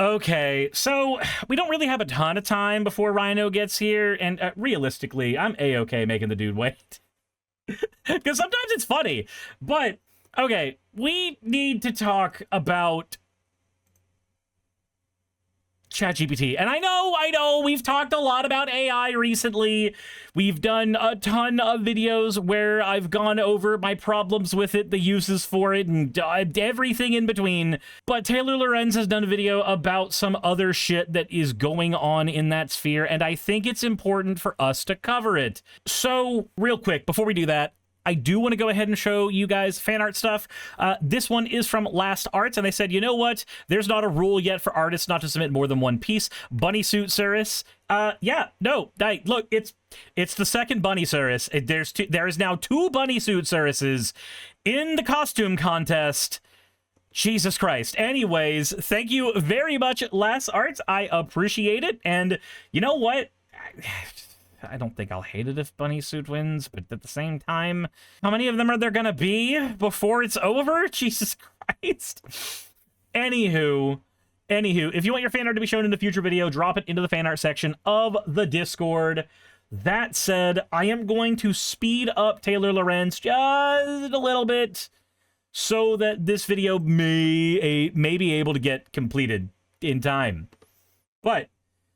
Okay, so we don't really have a ton of time before Rhino gets here, and realistically, I'm A-okay making the dude wait. Because sometimes it's funny, but, okay, we need to talk about ChatGPT. And I know, we've talked a lot about AI recently. We've done a ton of videos where I've gone over my problems with it, the uses for it, and everything in between. But Taylor Lorenz has done a video about some other shit that is going on in that sphere, and I think it's important for us to cover it. So, real quick, before we do that, I do want to go ahead and show you guys fan art stuff. This one is from Last Arts, and they said, you know what? There's not a rule yet for artists not to submit more than one piece. Bunny suit Suris. Yeah, no, look, it's the second bunny Suris. There is now 2 bunny suit Surises in the costume contest. Jesus Christ. Anyways, thank you very much, Last Arts. I appreciate it, and you know what? I don't think I'll hate it if Bunny Suit wins, but at the same time, how many of them are there gonna be before it's over? Jesus Christ. Anywho, if you want your fan art to be shown in a future video, drop it into the fan art section of the Discord. That said, I am going to speed up Taylor Lorenz just a little bit so that this video may be able to get completed in time. But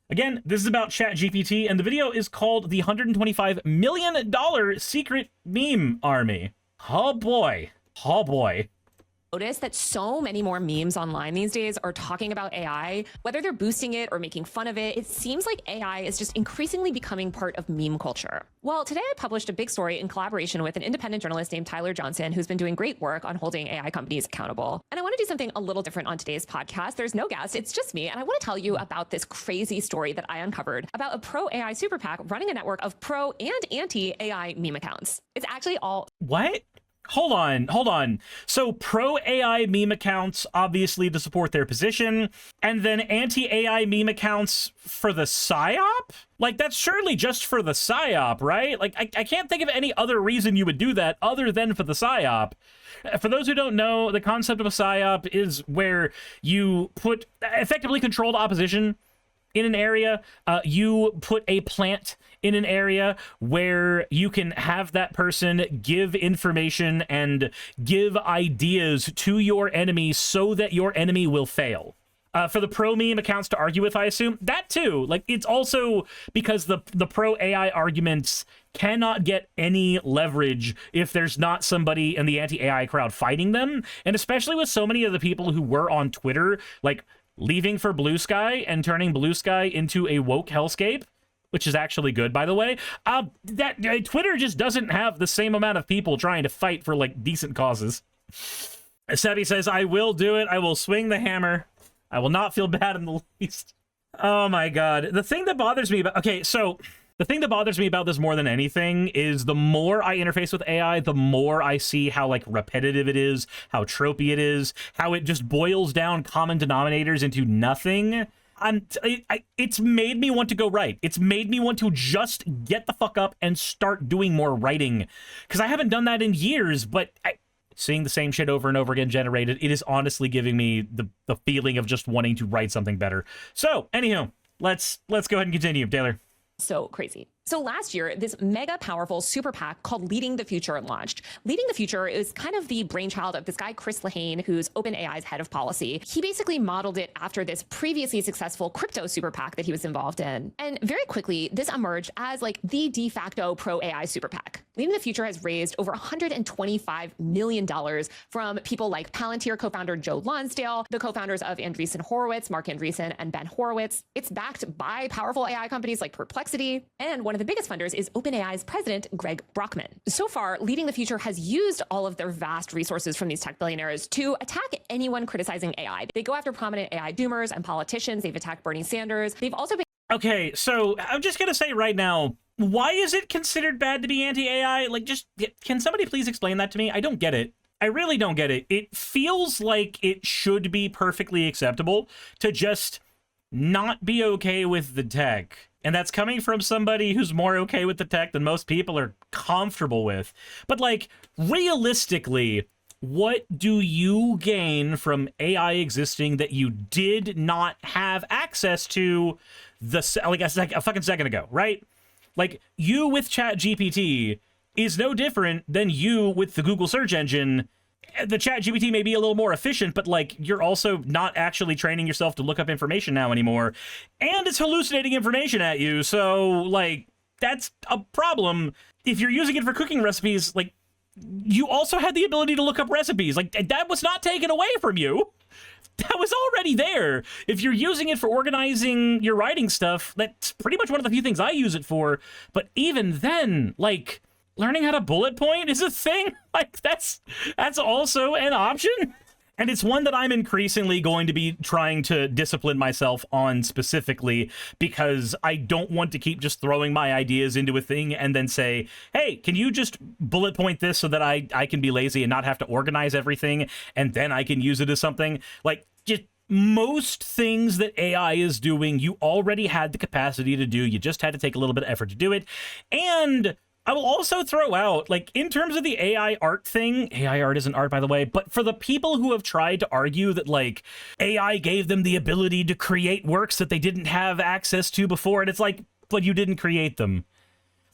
again, this is about ChatGPT, and the video is called the $125 million Secret Meme Army. Oh boy. Oh boy. Notice that so many more memes online these days are talking about AI, whether they're boosting it or making fun of it. It seems like AI is just increasingly becoming part of meme culture. Well, today I published a big story in collaboration with an independent journalist named Tyler Johnson, who's been doing great work on holding AI companies accountable. And I want to do something a little different on today's podcast. There's no guest, it's just me. And I want to tell you about this crazy story that I uncovered about a pro AI super PAC running a network of pro and anti-AI meme accounts. It's actually all... What? Hold on. So pro-AI meme accounts, obviously to support their position, and then anti-AI meme accounts for the PSYOP? Like, that's surely just for the PSYOP, right? Like, I can't think of any other reason you would do that other than for the PSYOP. For those who don't know, the concept of a PSYOP is where you put effectively controlled opposition in an area. You put a plant in an area where you can have that person give information and give ideas to your enemy so that your enemy will fail. For the pro meme accounts to argue with, I assume, that too. Like, it's also because the pro AI arguments cannot get any leverage if there's not somebody in the anti-AI crowd fighting them. And especially with so many of the people who were on Twitter, like, leaving for Blue Sky and turning Blue Sky into a woke hellscape, which is actually good, by the way. Twitter just doesn't have the same amount of people trying to fight for, like, decent causes. Sebi says, I will do it. I will swing the hammer. I will not feel bad in the least. Oh my god. The thing that bothers me about... Okay, so... The thing that bothers me about this more than anything is the more I interface with AI, the more I see how, like, repetitive it is, how tropey it is, how it just boils down common denominators into nothing. It's made me want to go write. It's made me want to just get the fuck up and start doing more writing. Because I haven't done that in years, but seeing the same shit over and over again generated, it is honestly giving me the feeling of just wanting to write something better. So, anywho, let's go ahead and continue, Taylor. So crazy. So last year, this mega powerful super PAC called Leading the Future launched. Leading the Future is kind of the brainchild of this guy, Chris Lehane, who's OpenAI's head of policy. He basically modeled it after this previously successful crypto super PAC that he was involved in. And very quickly, this emerged as like the de facto pro AI super PAC. Leading the Future has raised over $125 million from people like Palantir co-founder Joe Lonsdale, the co-founders of Andreessen Horowitz, Mark Andreessen, and Ben Horowitz. It's backed by powerful AI companies like Perplexity, and one of the biggest funders is OpenAI's president, Greg Brockman. So far, Leading the Future has used all of their vast resources from these tech billionaires to attack anyone criticizing AI. They go after prominent AI doomers and politicians. They've attacked Bernie Sanders. They've also been... Okay, so I'm just gonna say right now, why is it considered bad to be anti-AI? Like, just, can somebody please explain that to me? I don't get it. I really don't get it. It feels like it should be perfectly acceptable to just not be okay with the tech. And that's coming from somebody who's more okay with the tech than most people are comfortable with. But, like, realistically, what do you gain from AI existing that you did not have access to like a fucking second ago, right? Like, you with ChatGPT is no different than you with the Google search engine. The ChatGPT may be a little more efficient, but like, you're also not actually training yourself to look up information now anymore, and it's hallucinating information at you. So like, that's a problem. If you're using it for cooking recipes, like, you also had the ability to look up recipes. Like, that was not taken away from you. That was already there. If you're using it for organizing your writing stuff, that's pretty much one of the few things I use it for. But even then, like, learning how to bullet point is a thing. Like, that's also an option. And it's one that I'm increasingly going to be trying to discipline myself on specifically, because I don't want to keep just throwing my ideas into a thing and then say, hey, can you just bullet point this so that I can be lazy and not have to organize everything, and then I can use it as something? Like, just most things that AI is doing, you already had the capacity to do. You just had to take a little bit of effort to do it. And I will also throw out, like, in terms of the AI art thing, AI art isn't art, by the way, but for the people who have tried to argue that, like, AI gave them the ability to create works that they didn't have access to before, and it's like, but you didn't create them.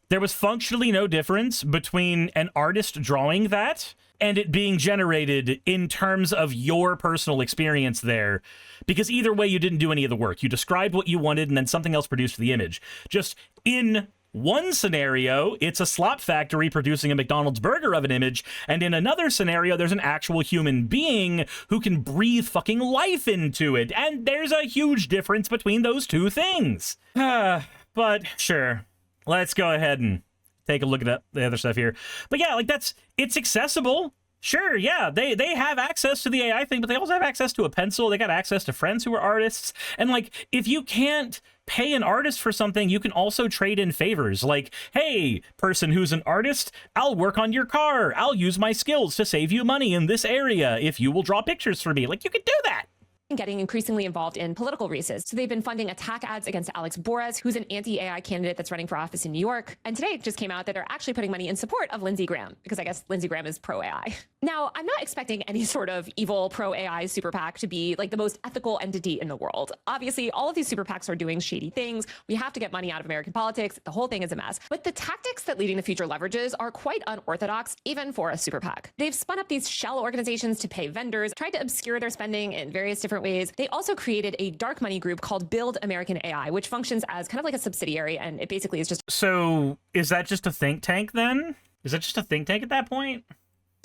There was functionally no difference between an artist drawing that and it being generated in terms of your personal experience there, because either way, you didn't do any of the work. You described what you wanted, and then something else produced the image. Just in one scenario, it's a slop factory producing a McDonald's burger of an image, and in another scenario, there's an actual human being who can breathe fucking life into it, and there's a huge difference between those two things. But sure, let's go ahead and take a look at the other stuff here. But yeah, like, it's accessible. Sure, yeah, they have access to the AI thing, but they also have access to a pencil. They got access to friends who are artists. And like, if you can't pay an artist for something, you can also trade in favors. Like, hey, person who's an artist, I'll work on your car. I'll use my skills to save you money in this area if you will draw pictures for me. Like, you could do that. Getting increasingly involved in political races. So they've been funding attack ads against Alex Boras, who's an anti-AI candidate that's running for office in New York. And today it just came out that they're actually putting money in support of Lindsey Graham, because I guess Lindsey Graham is pro-AI. Now, I'm not expecting any sort of evil pro-AI super PAC to be like the most ethical entity in the world. Obviously, all of these super PACs are doing shady things. We have to get money out of American politics. The whole thing is a mess. But the tactics that Leading the Future leverages are quite unorthodox, even for a super PAC. They've spun up these shell organizations to pay vendors, tried to obscure their spending in various different ways. They also created a dark money group called Build American AI, which functions as kind of like a subsidiary, and it basically is just... So is that just a think tank then? Is that just a think tank at that point?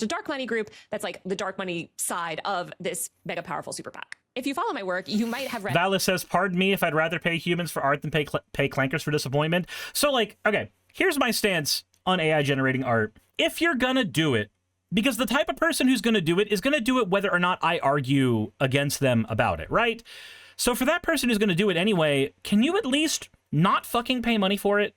a dark money group that's like the dark money side of this mega powerful super PAC. If you follow my work, you might have read... Valis says, pardon me if I'd rather pay humans for art than pay clankers for disappointment. So, like, okay, here's my stance on AI generating art. If you're gonna do it, because the type of person who's gonna do it is gonna do it whether or not I argue against them about it, right? So for that person who's gonna do it anyway, can you at least not fucking pay money for it?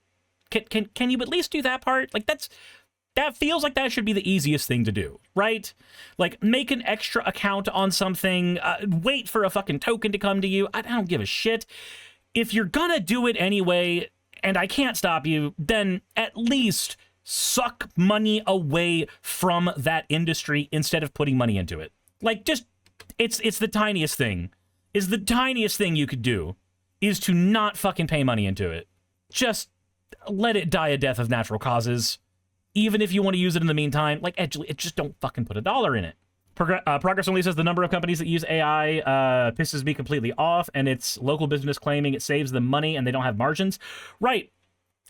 Can you at least do that part? Like, that feels like that should be the easiest thing to do, right? Like, make an extra account on something, wait for a fucking token to come to you. I don't give a shit. If you're gonna do it anyway, and I can't stop you, then at least suck money away from that industry instead of putting money into it. Like, just, it's the tiniest thing. Is the tiniest thing you could do is to not fucking pay money into it. Just let it die a death of natural causes. Even if you want to use it in the meantime, like, actually, just don't fucking put $1 in it. Progress only says the number of companies that use AI pisses me completely off, and it's local business claiming it saves them money and they don't have margins. Right.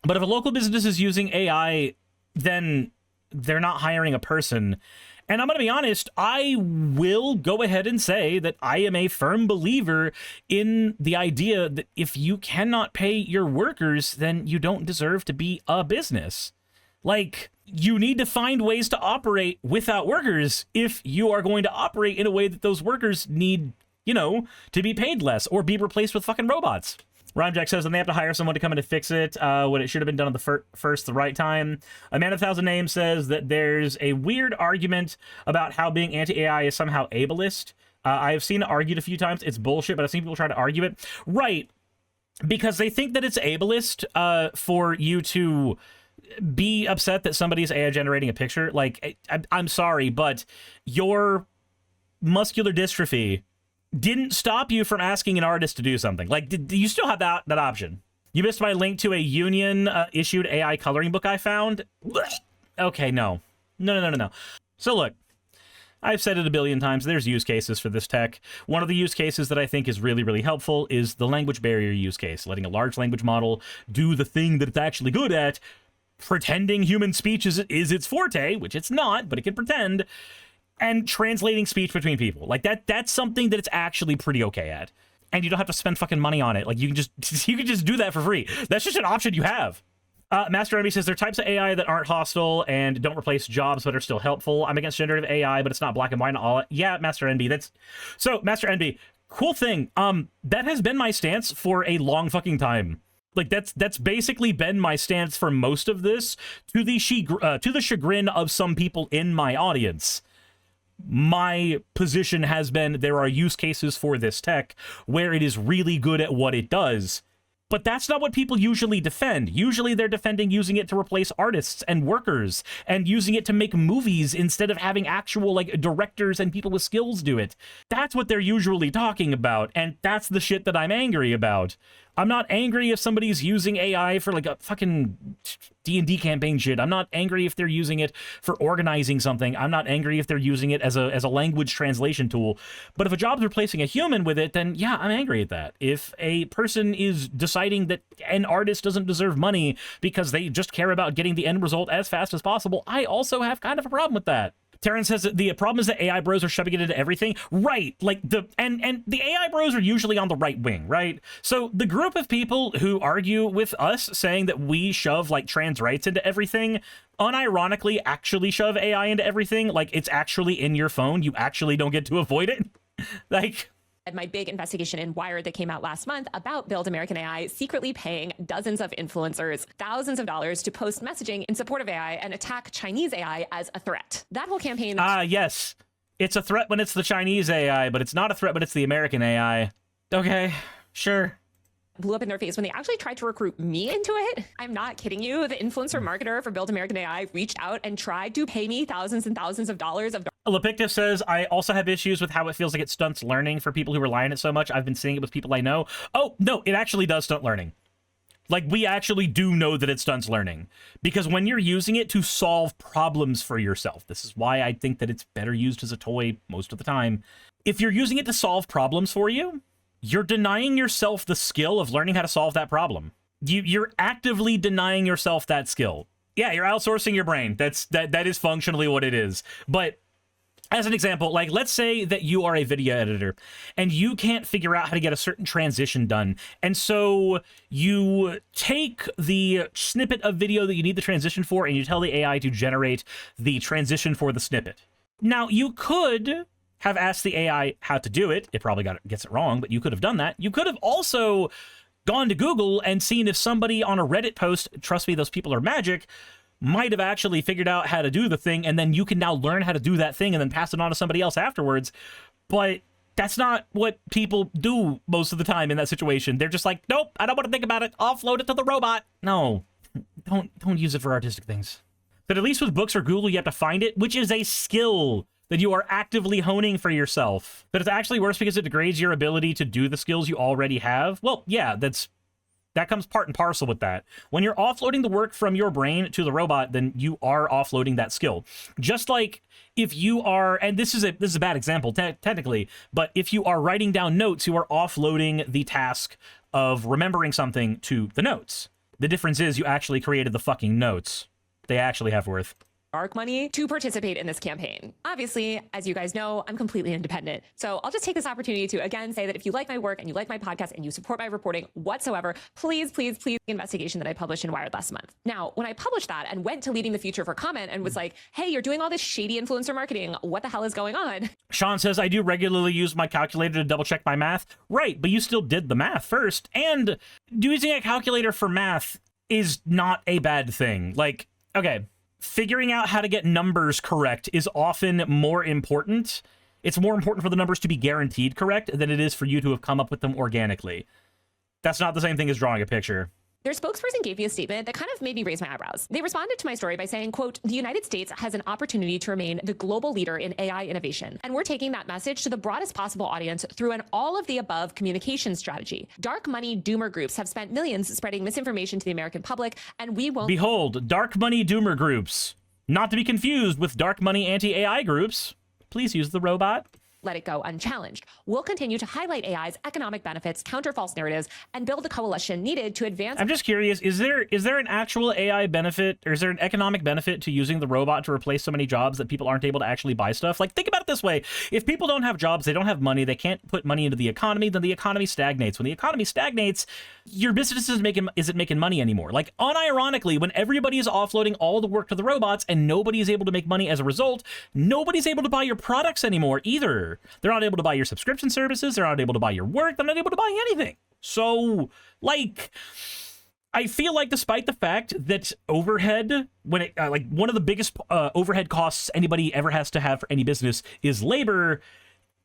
But if a local business is using AI, then they're not hiring a person. And I'm going to be honest, I will go ahead and say that I am a firm believer in the idea that if you cannot pay your workers, then you don't deserve to be a business. Like, you need to find ways to operate without workers if you are going to operate in a way that those workers need, you know, to be paid less or be replaced with fucking robots. Rhymejack says, and they have to hire someone to come in and fix it when it should have been done on the first the right time. A Man of 1,000 Names says that there's a weird argument about how being anti-AI is somehow ableist. I have seen it argued a few times. It's bullshit, but I've seen people try to argue it. Right, because they think that it's ableist for you to be upset that somebody's AI generating a picture. Like, I'm sorry, but your muscular dystrophy didn't stop you from asking an artist to do something. Like, you still have that option. You missed my link to a union issued AI coloring book I found. Okay, no. So look, I've said it a billion times, there's use cases for this tech. One of the use cases that I think is really, really helpful is the language barrier use case, letting a large language model do the thing that it's actually good at, pretending human speech is its forte, which it's not, but it can pretend, and translating speech between people. Like, that's something that it's actually pretty okay at. And you don't have to spend fucking money on it. Like, you can just do that for free. That's just an option you have. Master Envy says, there are types of AI that aren't hostile and don't replace jobs but are still helpful. I'm against generative AI, but it's not black and white and all. Yeah, Master Envy, so Master Envy, cool thing. That has been my stance for a long fucking time. Like, that's basically been my stance for most of this, to the chagrin of some people in my audience. My position has been there are use cases for this tech where it is really good at what it does. But that's not what people usually defend. Usually they're defending using it to replace artists and workers and using it to make movies instead of having actual, like, directors and people with skills do it. That's what they're usually talking about, and that's the shit that I'm angry about. I'm not angry if somebody's using AI for, like, a fucking D&D campaign shit. I'm not angry if they're using it for organizing something. I'm not angry if they're using it as a language translation tool. But if a job's replacing a human with it, then yeah, I'm angry at that. If a person is deciding that an artist doesn't deserve money because they just care about getting the end result as fast as possible, I also have kind of a problem with that. Terran says that the problem is that AI bros are shoving it into everything. Right, like the AI bros are usually on the right wing, right? So the group of people who argue with us saying that we shove, like, trans rights into everything, unironically actually shove AI into everything. Like, it's actually in your phone. You actually don't get to avoid it. Like, my big investigation in Wired that came out last month about Build American AI secretly paying dozens of influencers thousands of dollars to post messaging in support of AI and attack Chinese AI as a threat. That whole campaign... yes. It's a threat when it's the Chinese AI, but it's not a threat when it's the American AI. Okay, sure. Blew up in their face when they actually tried to recruit me into it. I'm not kidding you. The influencer marketer for Build American AI reached out and tried to pay me thousands and thousands of dollars of... Lepictus says, I also have issues with how it feels like it stunts learning for people who rely on it so much. I've been seeing it with people I know. Oh, no, it actually does stunt learning. Like, we actually do know that it stunts learning. Because when you're using it to solve problems for yourself, this is why I think that it's better used as a toy most of the time. If you're using it to solve problems for you, you're denying yourself the skill of learning how to solve that problem. You're actively denying yourself that skill. Yeah, you're outsourcing your brain. That is functionally what it is. But as an example, like, let's say that you are a video editor and you can't figure out how to get a certain transition done. And so you take the snippet of video that you need the transition for and you tell the AI to generate the transition for the snippet. Now, you could have asked the AI how to do it. It probably gets it wrong, but you could have done that. You could have also gone to Google and seen if somebody on a Reddit post, trust me, those people are magic, might have actually figured out how to do the thing, and then you can now learn how to do that thing and then pass it on to somebody else afterwards. But that's not what people do most of the time in that situation. They're just like, nope, I don't want to think about it. Offload it to the robot. No, don't use it for artistic things. But at least with books or Google, you have to find it, which is a skill that you are actively honing for yourself. But it's actually worse because it degrades your ability to do the skills you already have. Well, yeah, that comes part and parcel with that. When you're offloading the work from your brain to the robot, then you are offloading that skill. Just like if you are, and this is a bad example technically, but if you are writing down notes, you are offloading the task of remembering something to the notes. The difference is you actually created the fucking notes. They actually have worth. ARC money to participate in this campaign. Obviously, as you guys know, I'm completely independent. So I'll just take this opportunity to again say that if you like my work and you like my podcast and you support my reporting whatsoever, please, please, please, the investigation that I published in Wired last month. Now, when I published that and went to Leading the Future for comment and was like, hey, you're doing all this shady influencer marketing. What the hell is going on? Sean says, I do regularly use my calculator to double check my math. Right, but you still did the math first. And using a calculator for math is not a bad thing. Like, okay, figuring out how to get numbers correct is often more important. It's more important for the numbers to be guaranteed correct than it is for you to have come up with them organically. That's not the same thing as drawing a picture. Their spokesperson gave me a statement that kind of made me raise my eyebrows. They responded to my story by saying, quote, "The United States has an opportunity to remain the global leader in AI innovation, and we're taking that message to the broadest possible audience through an all-of-the-above communication strategy. Dark money doomer groups have spent millions spreading misinformation to the American public, and we won't..." Behold, dark money doomer groups. Not to be confused with dark money anti-AI groups. Please use the robot. "Let it go unchallenged. We'll continue to highlight AI's economic benefits, counter false narratives, and build the coalition needed to advance..." I'm just curious, is there an actual AI benefit, or is there an economic benefit to using the robot to replace so many jobs that people aren't able to actually buy stuff? Like, think about it this way. If people don't have jobs, they don't have money, they can't put money into the economy, then the economy stagnates. When the economy stagnates, your business isn't making money anymore. Like, unironically, when everybody is offloading all the work to the robots and nobody is able to make money as a result, nobody's able to buy your products anymore either. They're not able to buy your subscription services. They're not able to buy your work. They're not able to buy anything. So, like, I feel like despite the fact that overhead, when it, like, one of the biggest overhead costs anybody ever has to have for any business is labor,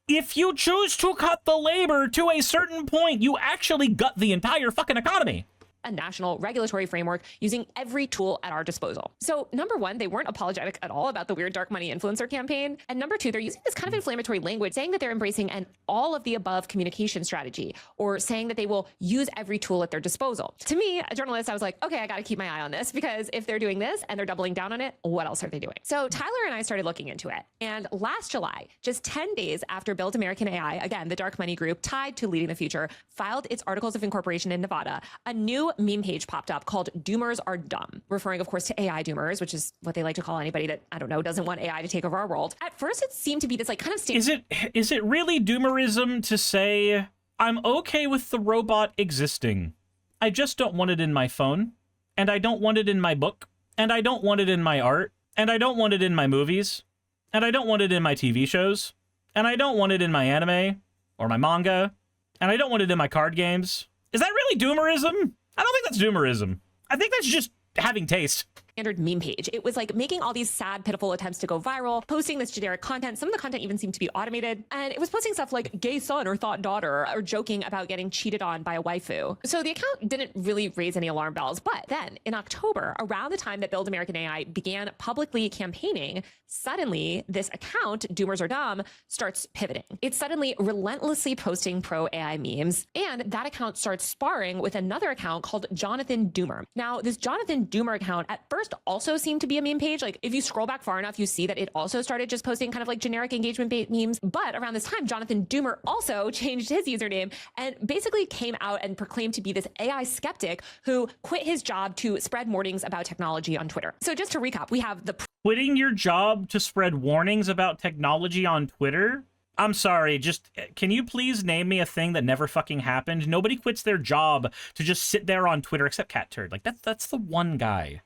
if you choose to cut the labor to a certain point, you actually gut the entire fucking economy. A national regulatory framework using every tool at our disposal. So number one, they weren't apologetic at all about the weird dark money influencer campaign. And number two, they're using this kind of inflammatory language saying that they're embracing an all of the above communication strategy, or saying that they will use every tool at their disposal. To me, a journalist, I was like, okay, I got to keep my eye on this, because if they're doing this and they're doubling down on it, what else are they doing? So Tyler and I started looking into it. And last July, just 10 days after Build American AI, again, the dark money group tied to Leading the Future, filed its articles of incorporation in Nevada, a new meme page popped up called "Doomers Are Dumb," referring, of course, to AI doomers, which is what they like to call anybody that, I don't know, doesn't want AI to take over our world. At first, it seemed to be this like kind of Is it really doomerism to say, I'm okay with the robot existing, I just don't want it in my phone, and I don't want it in my book, and I don't want it in my art, and I don't want it in my movies, and I don't want it in my TV shows, and I don't want it in my anime or my manga, and I don't want it in my card games? Is that really doomerism? I don't think that's doomerism. I think that's just having taste. Standard meme page. It was like making all these sad, pitiful attempts to go viral, posting this generic content. Some of the content even seemed to be automated. And it was posting stuff like gay son or thought daughter, or joking about getting cheated on by a waifu. So the account didn't really raise any alarm bells. But then in October, around the time that Build American AI began publicly campaigning, suddenly this account, Doomers Are Dumb, starts pivoting. It's suddenly relentlessly posting pro AI memes. And that account starts sparring with another account called Jonathan Doomer. Now, this Jonathan Doomer account at first also seemed to be a meme page. Like, if you scroll back far enough, you see that it also started just posting kind of like generic engagement bait memes. But around this time, Jonathan Doomer also changed his username and basically came out and proclaimed to be this AI skeptic who quit his job to spread warnings about technology on Twitter. So just to recap, we have the quitting your job to spread warnings about technology on Twitter? I'm sorry, just can you please name me a thing that never fucking happened? Nobody quits their job to just sit there on Twitter except Cat Turd. Like, that's the one guy.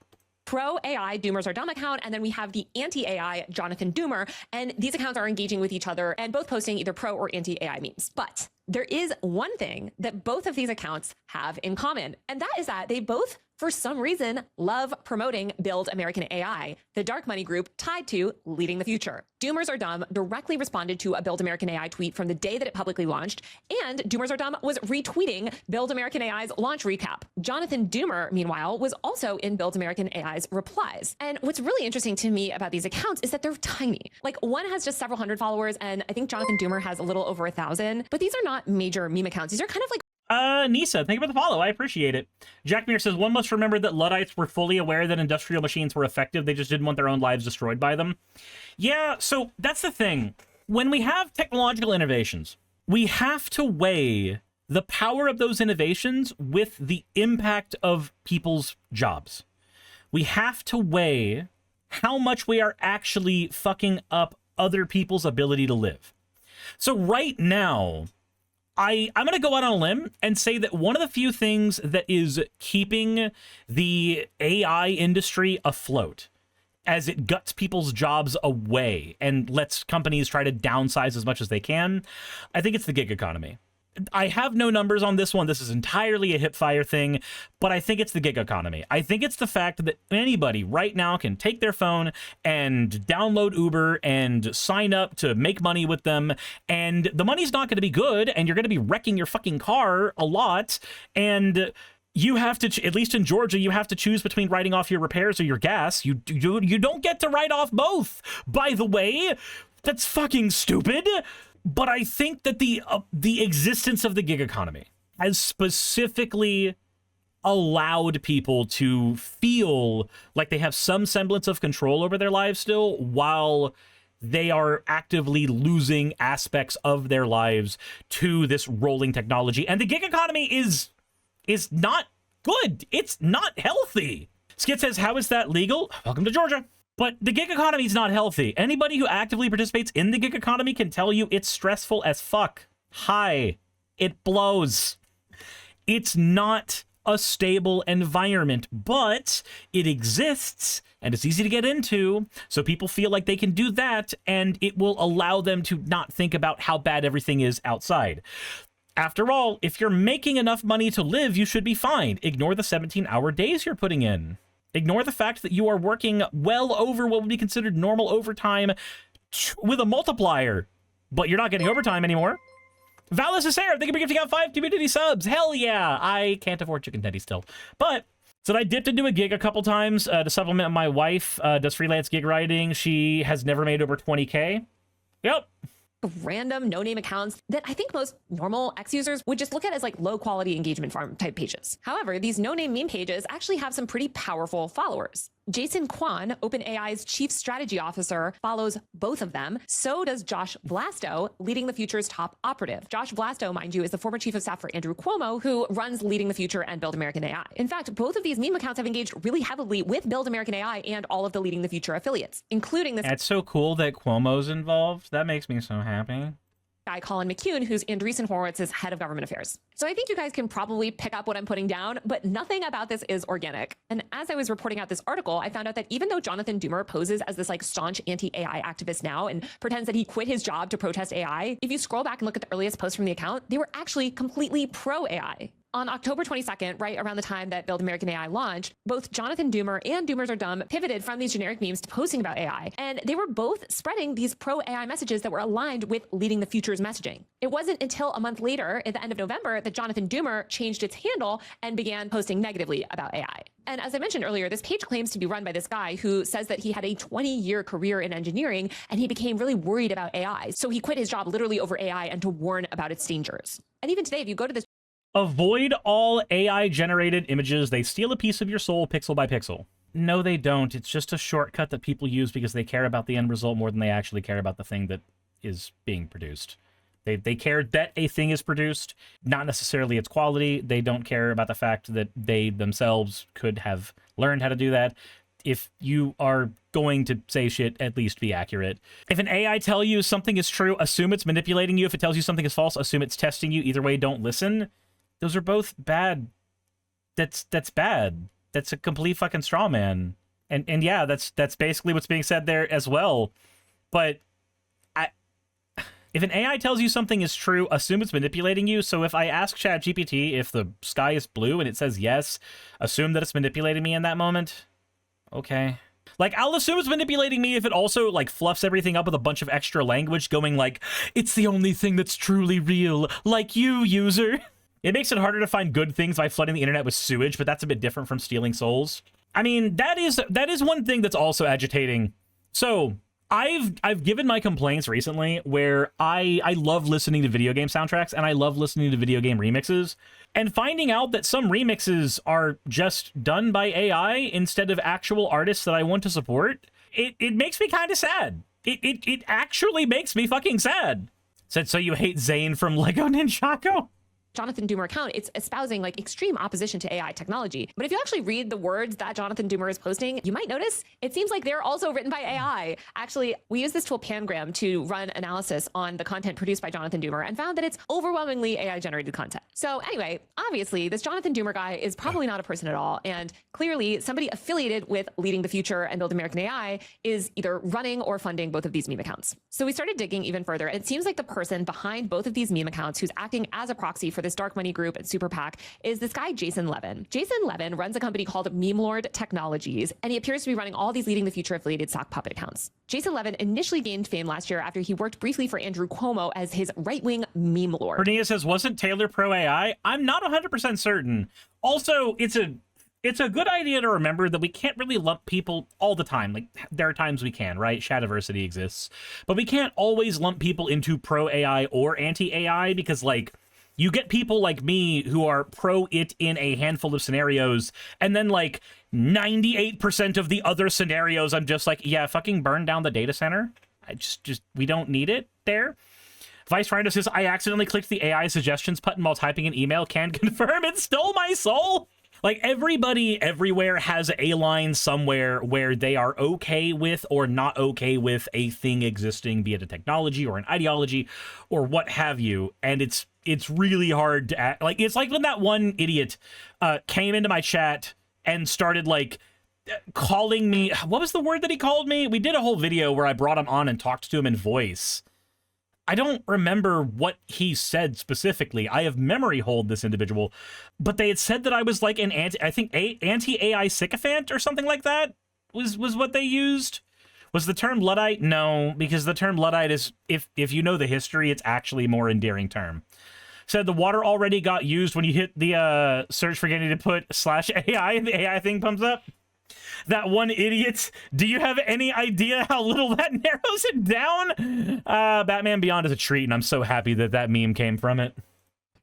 pro AI Doomers Are Dumb account, and then we have the anti-AI Jonathan Doomer, and these accounts are engaging with each other and both posting either pro or anti-AI memes. But there is one thing that both of these accounts have in common, and that is that they both, for some reason, love promoting Build American AI, the dark money group tied to Leading the Future. Doomers Are Dumb directly responded to a Build American AI tweet from the day that it publicly launched, and Doomers Are Dumb was retweeting Build American AI's launch recap. Jonathan Doomer, meanwhile, was also in Build American AI's replies. And what's really interesting to me about these accounts is that they're tiny. Like, one has just several hundred followers, and I think Jonathan Doomer has a little over 1,000, but these are not major meme accounts. These are kind of like Nisa, thank you for the follow. I appreciate it. Jack Muir says, one must remember that Luddites were fully aware that industrial machines were effective. They just didn't want their own lives destroyed by them. Yeah, so that's the thing. When we have technological innovations, we have to weigh the power of those innovations with the impact of people's jobs. We have to weigh how much we are actually fucking up other people's ability to live. So right now, I'm going to go out on a limb and say that one of the few things that is keeping the AI industry afloat as it guts people's jobs away and lets companies try to downsize as much as they can, I think it's the gig economy. I have no numbers on this one. This is entirely a hipfire thing, but I think it's the gig economy. I think it's the fact that anybody right now can take their phone and download Uber and sign up to make money with them, and the money's not going to be good, and you're going to be wrecking your fucking car a lot, and you have to, at least in Georgia, you have to choose between writing off your repairs or your gas. You don't get to write off both. By the way, that's fucking stupid. But I think that the existence of the gig economy has specifically allowed people to feel like they have some semblance of control over their lives still, while they are actively losing aspects of their lives to this rolling technology. And the gig economy is not good. It's not healthy. Skit says, how is that legal? Welcome to Georgia. But the gig economy is not healthy. Anybody who actively participates in the gig economy can tell you it's stressful as fuck. Hi. It blows. It's not a stable environment, but it exists and it's easy to get into, so people feel like they can do that, and it will allow them to not think about how bad everything is outside. After all, if you're making enough money to live, you should be fine. Ignore the 17-hour days you're putting in. Ignore the fact that you are working well over what would be considered normal overtime with a multiplier, but you're not getting overtime anymore. Valis is there. Thank you for gifting out 5 community subs. Hell yeah. I can't afford chicken teddy still. But, so I dipped into a gig a couple times to supplement. My wife does freelance gig writing. She has never made over 20K. Yep. Random no-name accounts that I think most normal X users would just look at as like low-quality engagement farm type pages. However, these no-name meme pages actually have some pretty powerful followers. Jason Kwan, OpenAI's chief strategy officer, follows both of them. So does Josh Blasto, Leading the Future's top operative. Josh Blasto, mind you, is the former chief of staff for Andrew Cuomo, who runs Leading the Future and Build American AI. In fact, both of these meme accounts have engaged really heavily with Build American AI and all of the Leading the Future affiliates, including this. It's so cool that Cuomo's involved. That makes me so happy. Guy Colin McCune, who's Andreessen Horowitz's head of government affairs. So I think you guys can probably pick up what I'm putting down, but nothing about this is organic. And as I was reporting out this article, I found out that even though Jonathan Doomer poses as this like staunch anti-AI activist now and pretends that he quit his job to protest AI, if you scroll back and look at the earliest posts from the account, they were actually completely pro-AI. On October 22nd, right around the time that Build American AI launched, both Jonathan Doomer and Doomers Are Dumb pivoted from these generic memes to posting about AI. And they were both spreading these pro-AI messages that were aligned with Leading the Future's messaging. It wasn't until a month later, at the end of November, that Jonathan Doomer changed its handle and began posting negatively about AI. And as I mentioned earlier, this page claims to be run by this guy who says that he had a 20-year career in engineering and he became really worried about AI. So he quit his job literally over AI and to warn about its dangers. And even today, if you go to this Avoid all AI-generated images. They steal a piece of your soul pixel by pixel. No, they don't. It's just a shortcut that people use because they care about the end result more than they actually care about the thing that is being produced. They care that a thing is produced, not necessarily its quality. They don't care about the fact that they themselves could have learned how to do that. If you are going to say shit, at least be accurate. If an AI tells you something is true, assume it's manipulating you. If it tells you something is false, assume it's testing you. Either way, don't listen. Those are both bad. That's bad. That's a complete fucking straw man. And yeah, that's basically what's being said there as well. But if an AI tells you something is true, assume it's manipulating you. So if I ask ChatGPT if the sky is blue and it says yes, assume that it's manipulating me in that moment. Okay. Like, I'll assume it's manipulating me if it also, like, fluffs everything up with a bunch of extra language going like, it's the only thing that's truly real, like you, user. It makes it harder to find good things by flooding the internet with sewage, but that's a bit different from stealing souls. I mean, that is one thing that's also agitating. So I've given my complaints recently where I love listening to video game soundtracks and I love listening to video game remixes, and finding out that some remixes are just done by AI instead of actual artists that I want to support, it makes me kind of sad. It actually makes me fucking sad. Said, so you hate Zane from Lego Ninjago? Jonathan Doomer account, it's espousing like extreme opposition to AI technology. But if you actually read the words that Jonathan Doomer is posting, you might notice it seems like they're also written by AI. Actually, we use this tool Pangram to run analysis on the content produced by Jonathan Doomer and found that it's overwhelmingly AI generated content. So anyway, obviously this Jonathan Doomer guy is probably not a person at all. And clearly somebody affiliated with Leading the Future and Build American AI is either running or funding both of these meme accounts. So we started digging even further. It seems like the person behind both of these meme accounts who's acting as a proxy for this dark money group and super PAC is this guy, Jason Levin. Jason Levin runs a company called MemeLord Technologies, and he appears to be running all these Leading the Future affiliated Sockpuppet accounts. Jason Levin initially gained fame last year after he worked briefly for Andrew Cuomo as his right-wing meme lord. Cornelia says, wasn't Taylor pro AI? I'm not 100% certain. Also, it's a good idea to remember that we can't really lump people all the time. Like, there are times we can, right? Shadiversity exists. But we can't always lump people into pro-AI or anti-AI because, like, you get people like me who are pro-it in a handful of scenarios, and then, like, 98% of the other scenarios, I'm just like, yeah, fucking burn down the data center. I just we don't need it there. Vice Rhino says, I accidentally clicked the AI suggestions button while typing an email. Can confirm it stole my soul. Like, everybody everywhere has a line somewhere where they are okay with or not okay with a thing existing, be it a technology or an ideology or what have you. And it's really hard to act. Like, it's like when that one idiot came into my chat and started, like, calling me. What was the word that he called me? We did a whole video where I brought him on and talked to him in voice. I don't remember what he said specifically. I have memory hold this individual, but they had said that I was like an anti-AI sycophant or something like that was what they used. Was the term Luddite? No, because the term Luddite is, if you know the history, it's actually a more endearing term. Said the water already got used when you hit the search for getting to put /AI and the AI thing comes up. That one idiot. Do you have any idea how little that narrows it down? Batman Beyond is a treat, and I'm so happy that that meme came from it.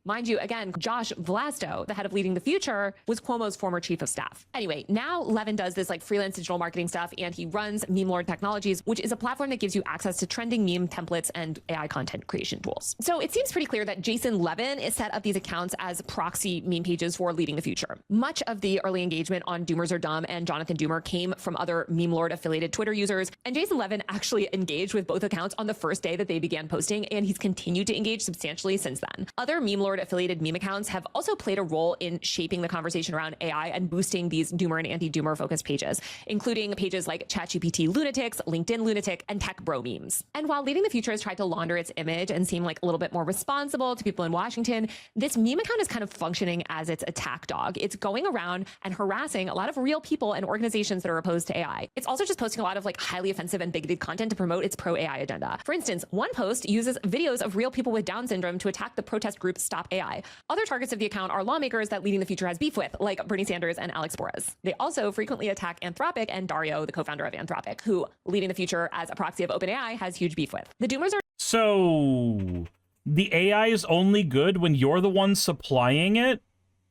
Mind you, again, Josh Vlasto, the head of Leading the Future, was Cuomo's former chief of staff. Anyway, now Levin does this like freelance digital marketing stuff, and he runs MemeLord Technologies, which is a platform that gives you access to trending meme templates and AI content creation tools. So it seems pretty clear that Jason Levin is set up these accounts as proxy meme pages for Leading the Future. Much of the early engagement on Doomers Are Dumb and Jonathan Doomer came from other MemeLord affiliated Twitter users, and Jason Levin actually engaged with both accounts on the first day that they began posting, and he's continued to engage substantially since then. Other MemeLord affiliated meme accounts have also played a role in shaping the conversation around AI and boosting these doomer and anti-doomer focused pages, including pages like ChatGPT Lunatics, LinkedIn Lunatic, and Tech Bro Memes. And while Leading the Future has tried to launder its image and seem like a little bit more responsible to people in Washington, this meme account is kind of functioning as its attack dog. It's going around and harassing a lot of real people and organizations that are opposed to AI. It's also just posting a lot of like highly offensive and bigoted content to promote its pro-AI agenda. For instance, one post uses videos of real people with Down syndrome to attack the protest group Stop AI. Other targets of the account are lawmakers that Leading the Future has beef with, like Bernie Sanders and Alex Borez. They also frequently attack Anthropic and Dario, the co-founder of Anthropic, who Leading the Future as a proxy of OpenAI has huge beef with. The Doomers are— So the AI is only good when you're the one supplying it?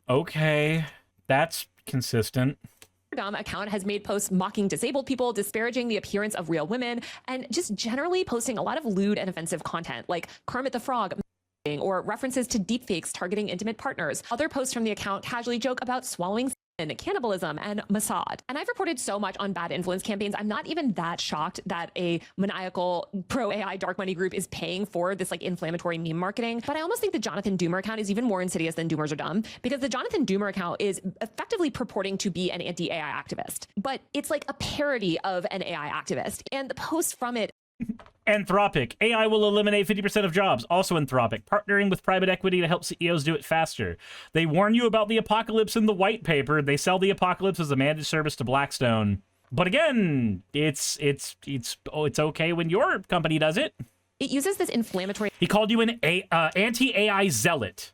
Okay, that's consistent. Dumb account has made posts mocking disabled people, disparaging the appearance of real women, and just generally posting a lot of lewd and offensive content, like Kermit the Frog, or references to deepfakes targeting intimate partners. Other posts from the account casually joke about swallowing semen, cannibalism, and Mossad. And I've reported so much on bad influence campaigns, I'm not even that shocked that a maniacal pro-AI dark money group is paying for this like inflammatory meme marketing. But I almost think the Jonathan Doomer account is even more insidious than Doomers Are Dumb, because the Jonathan Doomer account is effectively purporting to be an anti-AI activist. But it's like a parody of an AI activist. And the posts from it— Anthropic. AI will eliminate 50% of jobs. Also Anthropic. Partnering with private equity to help CEOs do it faster. They warn you about the apocalypse in the white paper. They sell the apocalypse as a managed service to Blackstone. But again, it's okay when your company does it. It uses this inflammatory— He called you an anti-AI zealot.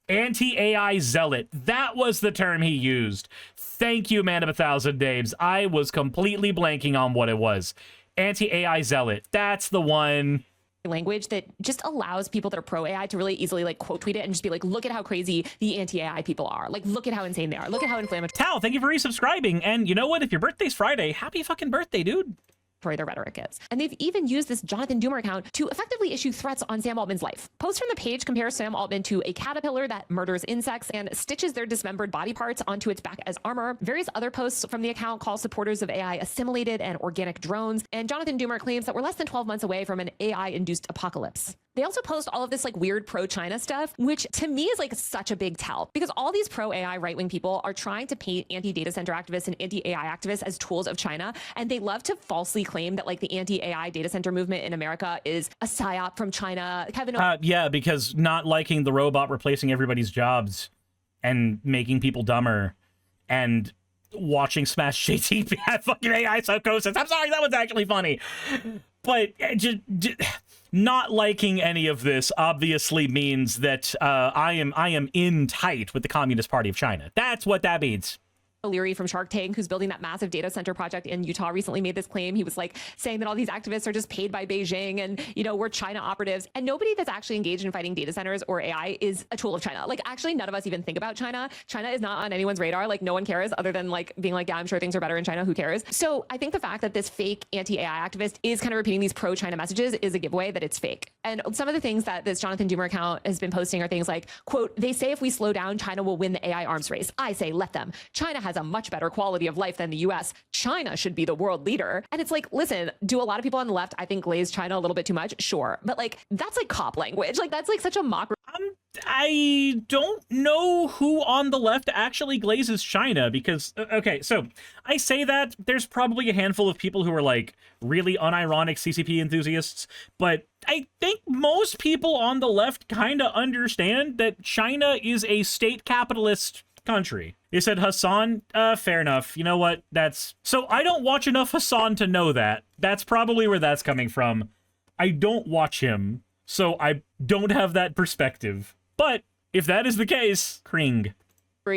Anti-AI zealot. That was the term he used. Thank you, man of 1,000 names. I was completely blanking on what it was. Anti-AI zealot. That's the one. Language that just allows people that are pro-AI to really easily like quote tweet it and just be like, look at how crazy the anti-AI people are. Like, look at how insane they are. Look at how inflammatory— Tal, thank you for resubscribing. And you know what? If your birthday's Friday, happy fucking birthday, dude. their rhetoric is. And they've even used this Jonathan Doomer account to effectively issue threats on Sam Altman's life. Posts from the page compare Sam Altman to a caterpillar that murders insects and stitches their dismembered body parts onto its back as armor. Various other posts from the account call supporters of AI assimilated and organic drones. And Jonathan Doomer claims that we're less than 12 months away from an AI-induced apocalypse. They also post all of this like weird pro-China stuff, which to me is like such a big tell, because all these pro-AI right-wing people are trying to paint anti-data center activists and anti-AI activists as tools of China. And they love to falsely claim that like the anti-AI data center movement in America is a psyop from China. Kevin— yeah, because not liking the robot replacing everybody's jobs and making people dumber and watching Smash JT have fucking AI psychosis. I'm sorry, that was actually funny. But just not liking any of this obviously means that I am in tight with the Communist Party of China. That's what that means. O'Leary from Shark Tank, who's building that massive data center project in Utah, recently made this claim. He was like saying that all these activists are just paid by Beijing and, you know, we're China operatives. And nobody that's actually engaged in fighting data centers or AI is a tool of China. Like, actually, none of us even think about China. China is not on anyone's radar. Like, no one cares other than like being like, yeah, I'm sure things are better in China. Who cares? So I think the fact that this fake anti-AI activist is kind of repeating these pro-China messages is a giveaway that it's fake. And some of the things that this Jonathan Doomer account has been posting are things like, quote, they say if we slow down, China will win the AI arms race. I say, let them. China has a much better quality of life than the US. China should be the world leader. And it's like, listen, do a lot of people on the left, I think, glaze China a little bit too much? Sure. But like, that's like cop language. Like, that's like such a mockery. I don't know who on the left actually glazes China because, okay, so I say that there's probably a handful of people who are like really unironic CCP enthusiasts, but I think most people on the left kind of understand that China is a state capitalist country. You said Hassan? Fair enough. You know what? So I don't watch enough Hassan to know that. That's probably where that's coming from. I don't watch him, so I don't have that perspective. But if that is the case, cring.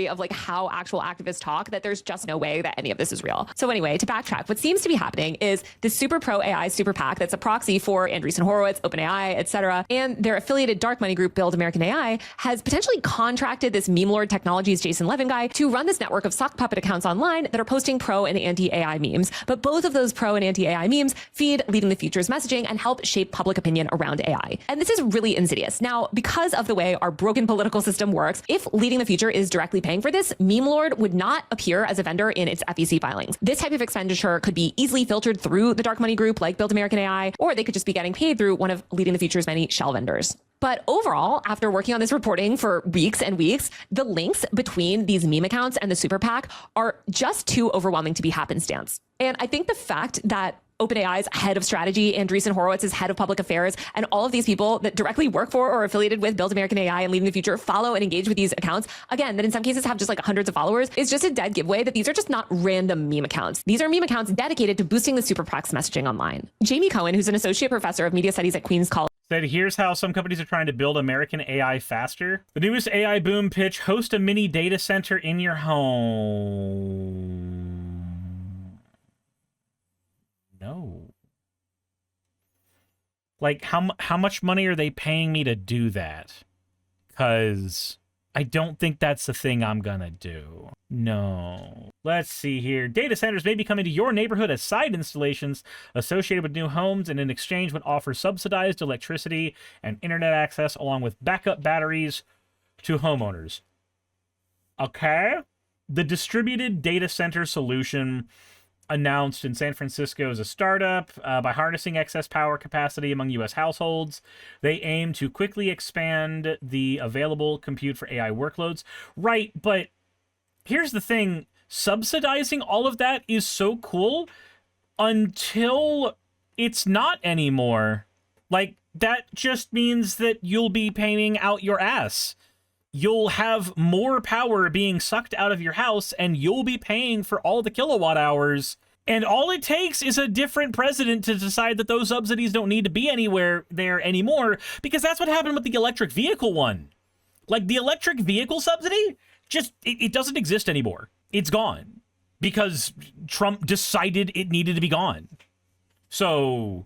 Of like how actual activists talk, that there's just no way that any of this is real. So anyway, to backtrack, what seems to be happening is this super pro AI super PAC that's a proxy for Andreessen Horowitz, OpenAI, etc., and their affiliated dark money group Build American AI has potentially contracted this MemeLord Technologies Jason Levin guy to run this network of Sockpuppet accounts online that are posting pro and anti-AI memes. But both of those pro and anti-AI memes feed Leading the Future's messaging and help shape public opinion around AI. And this is really insidious. Now, because of the way our broken political system works, if Leading the Future is directly paying for this, MemeLord would not appear as a vendor in its FEC filings. This type of expenditure could be easily filtered through the dark money group like Build American AI, or they could just be getting paid through one of Leading the Future's many shell vendors. But overall, after working on this reporting for weeks and weeks, the links between these meme accounts and the super PAC are just too overwhelming to be happenstance. And I think the fact that OpenAI's head of strategy, Andreessen Horowitz's head of public affairs, and all of these people that directly work for or are affiliated with Build American AI and Leading the Future follow and engage with these accounts, again, that in some cases have just like hundreds of followers, is just a dead giveaway that these are just not random meme accounts. These are meme accounts dedicated to boosting the super PAC's messaging online. Jamie Cohen, who's an associate professor of media studies at Queens College, said, here's how some companies are trying to build American AI faster. The newest AI boom pitch, host a mini data center in your home. No. Like, how much money are they paying me to do that? Because I don't think that's the thing I'm gonna do. No. Let's see here. Data centers may be coming to your neighborhood as side installations associated with new homes and in exchange would offer subsidized electricity and internet access along with backup batteries to homeowners. Okay. The distributed data center solution announced in San Francisco as a startup. By harnessing excess power capacity among U.S. households, they aim to quickly expand the available compute for AI workloads. Right, but here's the thing. Subsidizing all of that is so cool until it's not anymore. Like, that just means that you'll be paying out your ass. You'll have more power being sucked out of your house, and you'll be paying for all the kilowatt hours. And all it takes is a different president to decide that those subsidies don't need to be anywhere there anymore, because that's what happened with the electric vehicle one. Like, the electric vehicle subsidy, just, it doesn't exist anymore. It's gone. Because Trump decided it needed to be gone. So,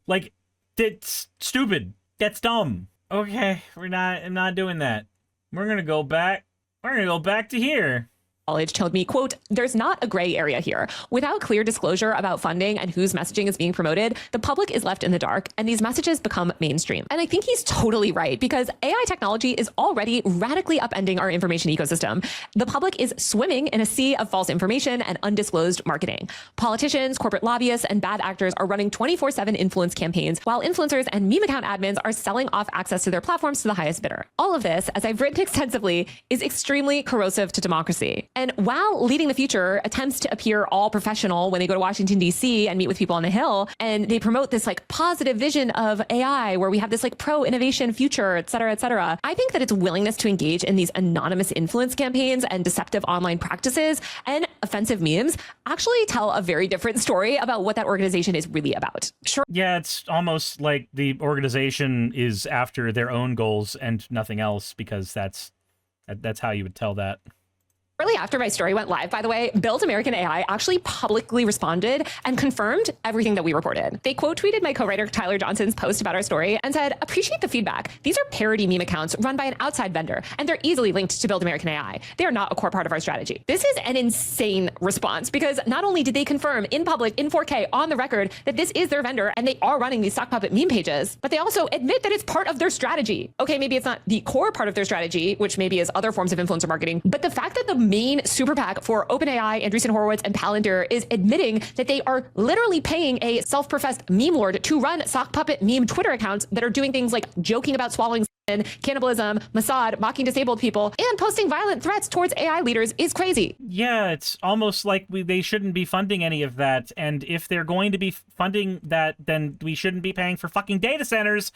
like, that's stupid. That's dumb. Okay, I'm not doing that. We're gonna go back to here. College told me, quote, there's not a gray area here. Without clear disclosure about funding and whose messaging is being promoted, the public is left in the dark and these messages become mainstream. And I think he's totally right, because AI technology is already radically upending our information ecosystem. The public is swimming in a sea of false information and undisclosed marketing. Politicians, corporate lobbyists, and bad actors are running 24/7 influence campaigns, while influencers and meme account admins are selling off access to their platforms to the highest bidder. All of this, as I've written extensively, is extremely corrosive to democracy. And while Leading the Future attempts to appear all professional when they go to Washington, D.C. and meet with people on the Hill, and they promote this like positive vision of AI where we have this like pro-innovation future, et cetera, I think that its willingness to engage in these anonymous influence campaigns and deceptive online practices and offensive memes actually tell a very different story about what that organization is really about. Sure. Yeah, it's almost like the organization is after their own goals and nothing else, because that's how you would tell that. Shortly after my story went live, by the way, Build American AI actually publicly responded and confirmed everything that we reported. They quote tweeted my co-writer Tyler Johnson's post about our story and said, appreciate the feedback. These are parody meme accounts run by an outside vendor, and they're easily linked to Build American AI. They are not a core part of our strategy. This is an insane response, because not only did they confirm in public, in 4K, on the record, that this is their vendor and they are running these Sockpuppet meme pages, but they also admit that it's part of their strategy. Okay, maybe it's not the core part of their strategy, which maybe is other forms of influencer marketing, but the fact that the main super PAC for OpenAI, Andreessen Horowitz, and Palantir is admitting that they are literally paying a self-professed MemeLord to run Sockpuppet meme Twitter accounts that are doing things like joking about swallowing cannibalism, Mossad, mocking disabled people, and posting violent threats towards AI leaders is crazy. Yeah, it's almost like they shouldn't be funding any of that. And if they're going to be funding that, then we shouldn't be paying for fucking data centers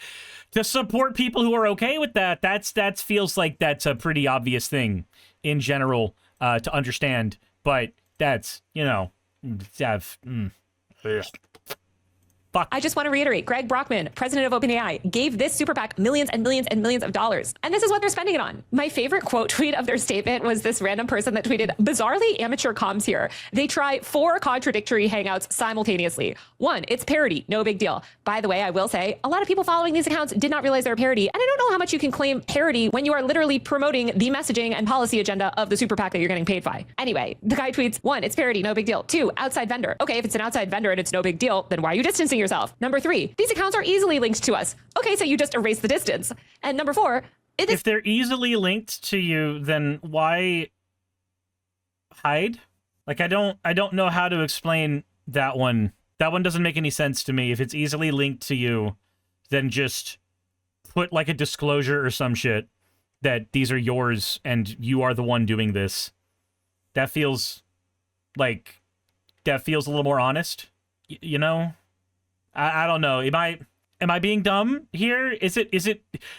to support people who are okay with that. That feels like that's a pretty obvious thing in general to understand. But that's, you know, fuck. I just want to reiterate, Greg Brockman, president of OpenAI, gave this super PAC millions and millions and millions of dollars. And this is what they're spending it on. My favorite quote tweet of their statement was this random person that tweeted, bizarrely amateur comms here. They try 4 contradictory hangouts simultaneously. 1, it's parody, no big deal. By the way, I will say, a lot of people following these accounts did not realize they're parody. And I don't know how much you can claim parody when you are literally promoting the messaging and policy agenda of the super PAC that you're getting paid by. Anyway, the guy tweets, 1, it's parody, no big deal. 2, outside vendor. Okay, if it's an outside vendor and it's no big deal, then why are you distancing yourself? Number 3, these accounts are easily linked to us. Okay, so you just erase the distance. And number 4, if they're easily linked to you, then why hide? Like, I don't know how to explain that one. That one doesn't make any sense to me. If it's easily linked to you, then just put like a disclosure or some shit that these are yours and you are the one doing this. That feels a little more honest, you know? I don't know. Am I being dumb here? Is it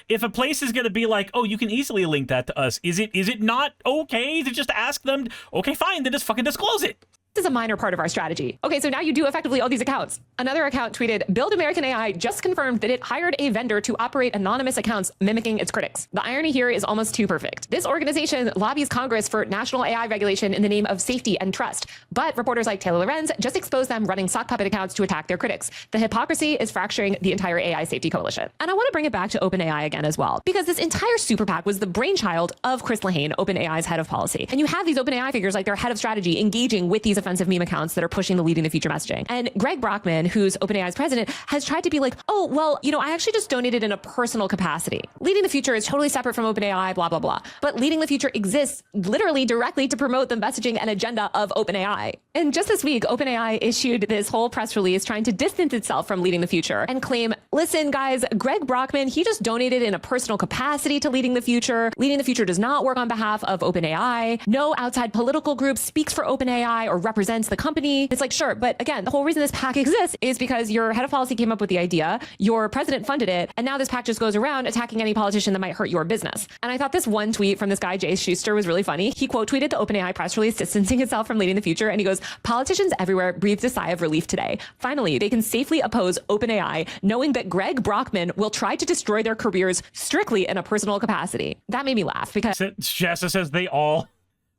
if a place is going to be like, oh, you can easily link that to us, is it not okay to just ask them, okay, fine, then just fucking disclose it? This is a minor part of our strategy. Okay, so now you do effectively all these accounts. Another account tweeted, Build American AI just confirmed that it hired a vendor to operate anonymous accounts mimicking its critics. The irony here is almost too perfect. This organization lobbies Congress for national AI regulation in the name of safety and trust. But reporters like Taylor Lorenz just exposed them running Sockpuppet accounts to attack their critics. The hypocrisy is fracturing the entire AI safety coalition. And I want to bring it back to OpenAI again as well, because this entire super PAC was the brainchild of Chris Lehane, OpenAI's head of policy. And you have these OpenAI figures like their head of strategy engaging with these offensive meme accounts that are pushing the Leading the Future messaging. And Greg Brockman, who's OpenAI's president, has tried to be like, oh, well, you know, I actually just donated in a personal capacity. Leading the Future is totally separate from OpenAI, blah, blah, blah. But Leading the Future exists literally directly to promote the messaging and agenda of OpenAI. And just this week, OpenAI issued this whole press release trying to distance itself from Leading the Future and claim, listen, guys, Greg Brockman, he just donated in a personal capacity to Leading the Future. Leading the Future does not work on behalf of OpenAI. No outside political group speaks for OpenAI or represents the company. It's like, sure, but again, the whole reason this PAC exists is because your head of policy came up with the idea, your president funded it, and now this PAC just goes around attacking any politician that might hurt your business. And I thought this one tweet from this guy, Jay Schuster, was really funny. He quote tweeted the OpenAI press release distancing itself from Leading the Future, and he goes, politicians everywhere breathed a sigh of relief today. Finally, they can safely oppose OpenAI, knowing that Greg Brockman will try to destroy their careers strictly in a personal capacity. That made me laugh because Jessa says they all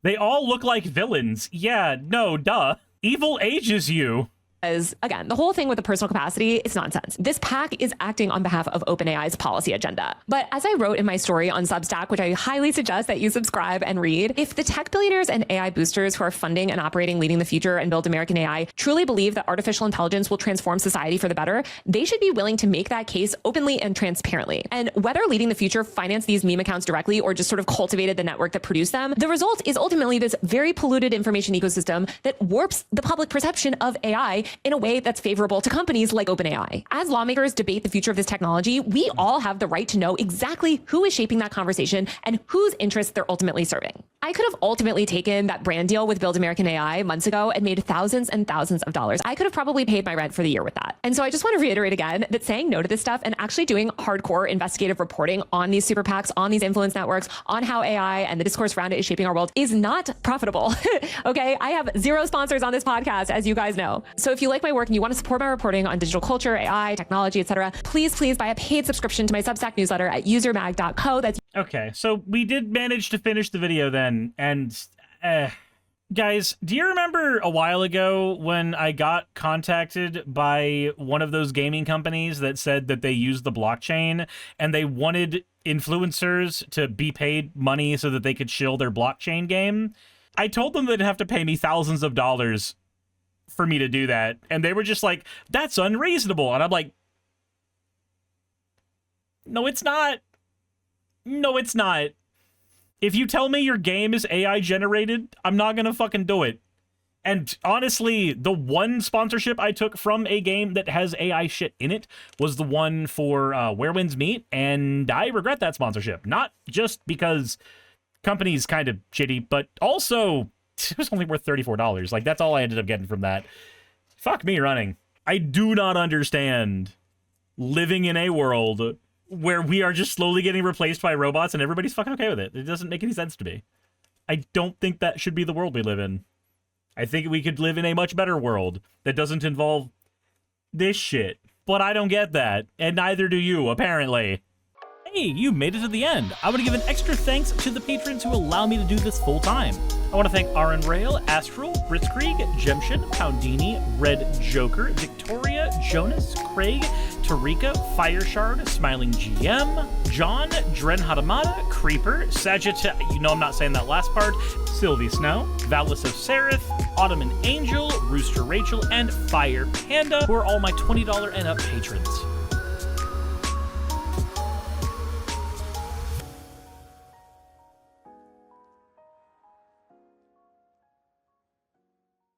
look like villains. Yeah, no, duh. Evil ages you. As again, the whole thing with the personal capacity, it's nonsense. This PAC is acting on behalf of OpenAI's policy agenda. But as I wrote in my story on Substack, which I highly suggest that you subscribe and read, if the tech billionaires and AI boosters who are funding and operating Leading the Future and Build American AI truly believe that artificial intelligence will transform society for the better, they should be willing to make that case openly and transparently. And whether Leading the Future financed these meme accounts directly or just sort of cultivated the network that produced them, the result is ultimately this very polluted information ecosystem that warps the public perception of AI in a way that's favorable to companies like OpenAI. As lawmakers debate the future of this technology, we all have the right to know exactly who is shaping that conversation and whose interests they're ultimately serving. I could have ultimately taken that brand deal with Build American AI months ago and made thousands and thousands of dollars. I could have probably paid my rent for the year with that. And so I just want to reiterate again that saying no to this stuff and actually doing hardcore investigative reporting on these super PACs, on these influence networks, on how AI and the discourse around it is shaping our world is not profitable. Okay, I have 0 sponsors on this podcast, as you guys know. So if you like my work and you want to support my reporting on digital culture, AI, technology, etc., please buy a paid subscription to my Substack newsletter at usermag.co. That's Okay, so we did manage to finish the video then, and guys, do you remember a while ago when I got contacted by one of those gaming companies that said that they used the blockchain and they wanted influencers to be paid money so that they could shill their blockchain game? I told them they'd have to pay me thousands of dollars for me to do that, and they were just like, that's unreasonable. And I'm like, no, it's not. No, it's not. If you tell me your game is AI generated, I'm not gonna fucking do it. And honestly, the one sponsorship I took from a game that has AI shit in it was the one for Where Winds Meet, and I regret that sponsorship. Not just because company's kind of shitty, but also it was only worth $34. Like, that's all I ended up getting from that. Fuck me running. I do not understand living in a world where we are just slowly getting replaced by robots and everybody's fucking okay with it. It doesn't make any sense to me. I don't think that should be the world we live in. I think we could live in a much better world that doesn't involve this shit. But I don't get that, and neither do you, apparently. Hey, you made it to the end. I want to give an extra thanks to the patrons who allow me to do this full time. I want to thank Aaron Rail, Astral, Britzkrieg, Jemshin, Poundini, Red Joker, Victoria, Jonas, Craig, Tarika, Fireshard, Smiling GM, John, Dren Hadamada, Creeper, Sagitta, you know I'm not saying that last part, Sylvie Snow, Valis of Seraph, Ottoman Angel, Rooster Rachel, and Fire Panda, who are all my $20 and up patrons.